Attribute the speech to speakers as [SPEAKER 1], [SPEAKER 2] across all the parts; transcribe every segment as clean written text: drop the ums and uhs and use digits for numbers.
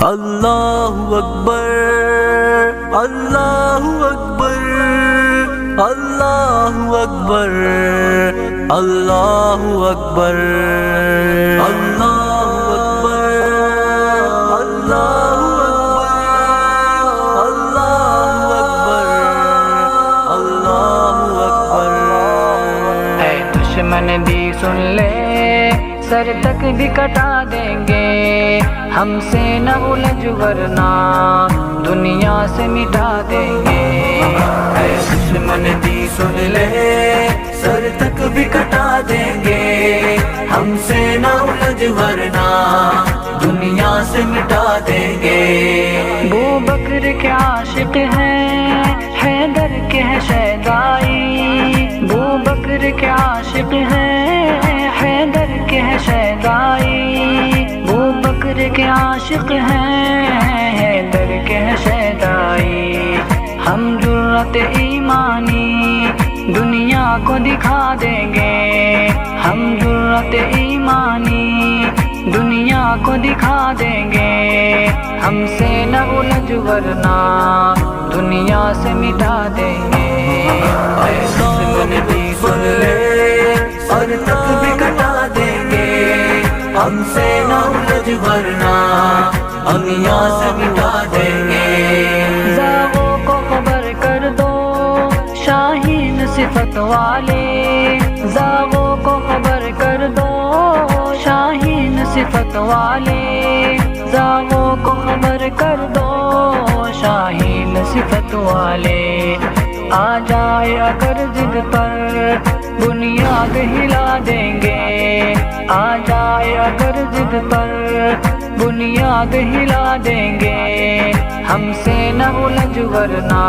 [SPEAKER 1] اللہ اکبر اللہ اکبر اللہ اکبر اللہ اکبر اللہ اکبر اللہ اکبر اللہ اکبر۔
[SPEAKER 2] اے دشمن بھی سن لے، سر تک بھی کٹا دیں گے، ہم سے نہ الجھ ورنہ دنیا سے مٹا دیں گے۔
[SPEAKER 1] اے دشمن بھی سن لے، سر تک بھی کٹا دیں گے، ہم سے نہ الجھ ورنہ دنیا سے مٹا دیں گے۔
[SPEAKER 2] ابو بکر کے عاشق ہیں، حیدر کے ہیں شیدائی، ابو بکر کے عاشق ہیں، حیدر کے ہیں شیدائی، ابو بکر کے عاشق ہیں، حیدر کے ہیں شیدائی۔ ہم جرأت ایمانی دنیا کو دکھا دیں گے، ہم جرأت ایمانی دنیا کو دکھا دیں گے، ہم سے نہ الجھ ورنہ دنیا سے مٹا دیں گے۔
[SPEAKER 1] اے دشمن بھی سن لے، سر تک بھی کٹا دیں گے، ہم سے نہ الجھ ورنہ دنیا سے مٹا دیں گے۔
[SPEAKER 2] زاغوں کو خبر کر دو شاہین صفت والے، زاغوں کو خبر کر دو شاہین صفت والے، زاغوں کو خبر کر دو شاہین صفت والے۔ آ جائے اگر ضد پر بنیاد ہلا دیں گے، آ جائے اگر ضد پر بنیاد ہلا دیں گے، ہم سے نہ الجھ ورنہ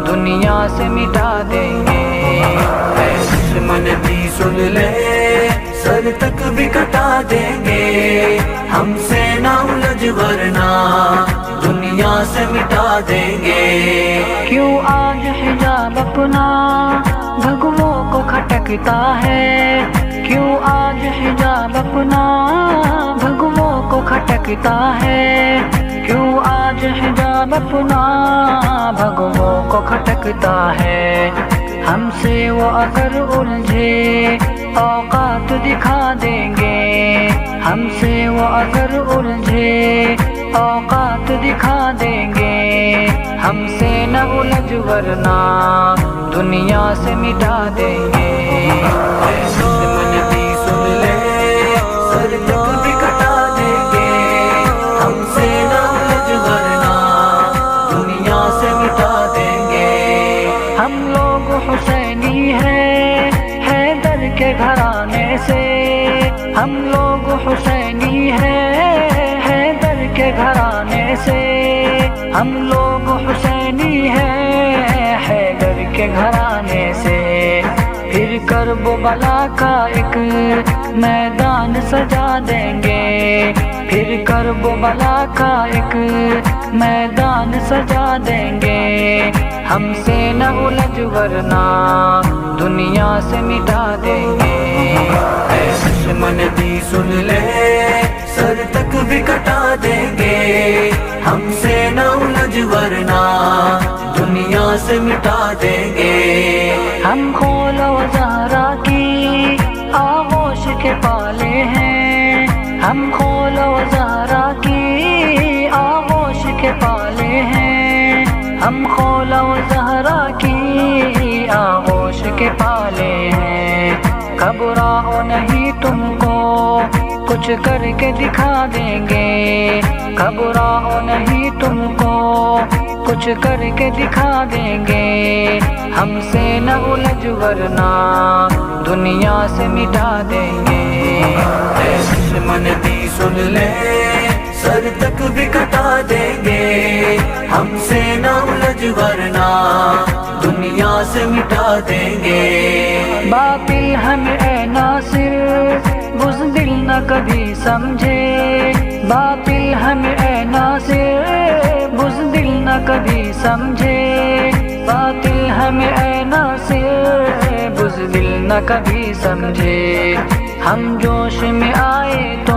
[SPEAKER 2] دنیا سے مٹا دیں گے۔
[SPEAKER 1] اے دشمن بھی سن لے، سر تک بھی کٹا دیں گے، ہم سے نہ الجھ ورنہ دنیا سے مٹا دیں گے۔
[SPEAKER 2] کیوں آج حجاب اپنا بھگووں کو کھٹکتا ہے، کیوں آج حجاب اپنا بھگووں کو کھٹکتا ہے، کیوں آج حجاب اپنا بھگووں کو کھٹکتا ہے۔ ہم سے وہ اگر الجھے اوقات دکھا دیں گے، ہم سے وہ اگر الجھے اوقات دکھا دیں گے، ہم سے نہ الجھ ورنہ دنیا سے مٹا دیں گے۔
[SPEAKER 1] اے دشمن بھی سن لے، سر تک بھی کٹا دیں گے، ہم سے نہ الجھ ورنہ دنیا سے مٹا دیں گے۔
[SPEAKER 2] ہم لوگ حسینی ہیں حیدر کے گھرانے سے، ہم لوگ حسینی ہیں حیدر کے گھرانے سے، ہم لوگ حسینی ہیں حیدر کے گھرانے سے۔ پھر کرب و بلا کا ایک میدان سجا دیں گے، پھر کرب و بلا کا ایک میدان سجا دیں گے، ہم سے نہ الجھ ورنہ دنیا سے مٹا دیں گے۔
[SPEAKER 1] اے دشمن بھی سن لے، سر تک بھی کٹا دیں گے، ہم سے نہ الجھ ورنہ دنیا سے مٹا دیں گے۔
[SPEAKER 2] ہم خول و زہرا کی آغوش کے پالے ہیں، ہم خول و زہرا کی آغوش کے پالے ہیں، ہم خول و زہرا کی آغوش کے پالے ہیں۔ گھبراؤ نہیں تم کو کچھ کر کے دکھا دیں گے، گھبراؤ نہیں تم کو کچھ کر کے دکھا دیں گے، ہم سے نہ الجھ ورنہ دنیا سے مٹا دیں گے۔
[SPEAKER 1] اے دشمن بھی سن لے، سر تک بھی کٹا دیں گے، ہم سے نہ الجھ ورنہ دنیا سے مٹا دیں گے۔
[SPEAKER 2] باطل ہمیں اے ناصر بزدل نہ کبھی سمجھے، باطل ہمیں اے ناصر بزدل نہ کبھی سمجھے، باطل ہمیں اے ناصر بزدل نہ کبھی سمجھے۔ ہم جوش میں آئے تو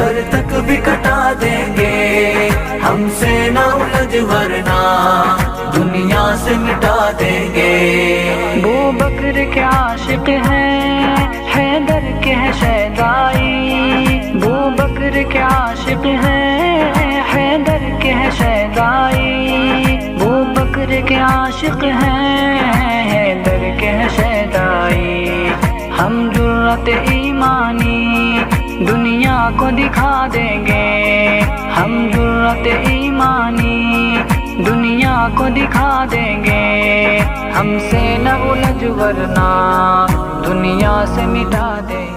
[SPEAKER 1] سر تک بھی کٹا دیں گے، ہم سے نہ الجھ ورنہ دنیا سے مٹا دیں گے۔
[SPEAKER 2] ابو بکر کے عاشق ہیں، حیدر کے ہیں شیدائی، ابو بکر کے عاشق ہیں، حیدر کے ہیں شیدائی، ابو بکر کے عاشق ہیں، حیدر کے ہیں شیدائی۔ ہم جرأت ایمانی دنیا کو دکھا دیں گے، ہم جرأت ایمانی دنیا کو دکھا دیں گے، ہم سے نہ الجھ ورنہ دنیا سے مٹا دیں گے۔